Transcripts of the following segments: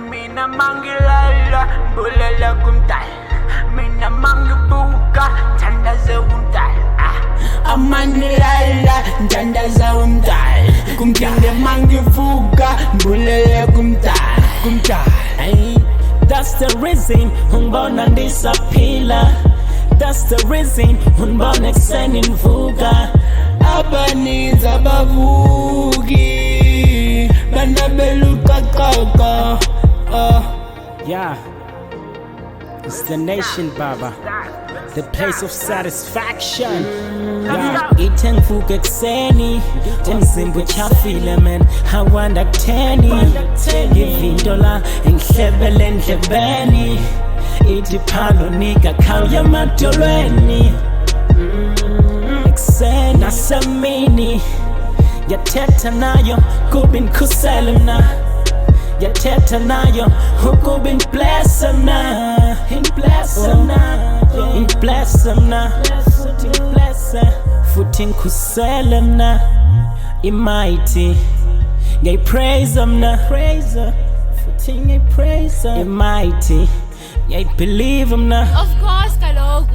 mina mangilala bulela kumdali mina mangibuka thandaza umdali amanilala thandaza umdali kumphinde mangivuka bulela kumdali. That's the reason ungibona ndisaphila. That's the reason ungibona ekuseni ngivuka. Abaninzi abavuki banabeluqaqaqa. Yeah, it's the nation, Baba, the place of satisfaction. Yeah, eating food ekuseni, umzimba uchafile man, awanda kutheni. Ivinto la engihlebele endlebeni, ithi Paolo-Nika khawuya emadolweni. Ekuseni nasemini yathetha nayo kuba ingikhusele mna, yathetha nayo ukuba ingiblesse mna, ingiblesse mna, futhi ngikhusele mna. Imighty ngiyayipraise mna, futhi ngiyayipraise. Imighty ngiyayibelieve mna. Of course kaloku.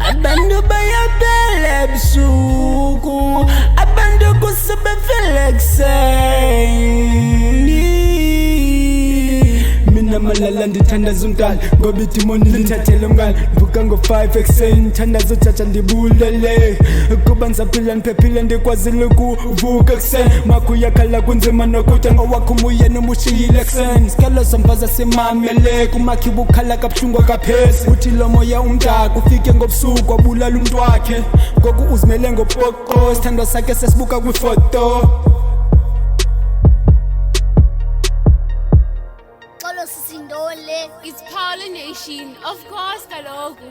Abantu bayaphela ebusuku, abantu kusebefela ekuseni. Mina malala ndithandaza umdali ngoba idimoni linthathele umngane. Ndivuka ngo-5 ekuseni ndithandaza ujaja ndibulele kuba ndisaphila ndiphephile ndikwazile ukuvuka ekuseni. Makho uyakhala kunzima nokutya ngowakho umuye nomushiyile ekuseni. Sikalo somfaza simamele kumakhi bukhala kabuhlungu kaphezi. Uthi lo moya umdaka ufike ngobusuku wabulala umuntu wakhe, ngoku uzimele ngopoqo isithandwa sakhe sesibuka kwifoto. It's Paolo Nation. Of course kaloku.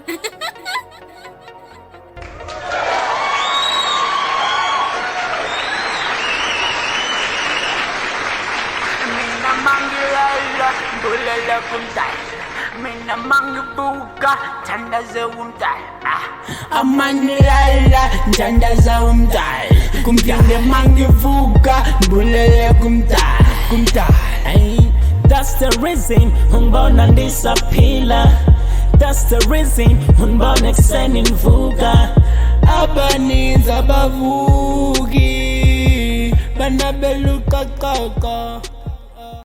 Mina mangilala bulela kumdali mina mangibuka thandaza umdali amanilala thandaza umdali kumphinde mangivuka bulela kumdali. That's the reason ungibona ndisaphila. That's the reason ungibona ekuseni ngivuka. Abaninzi abavuki banabeluqaqaqa.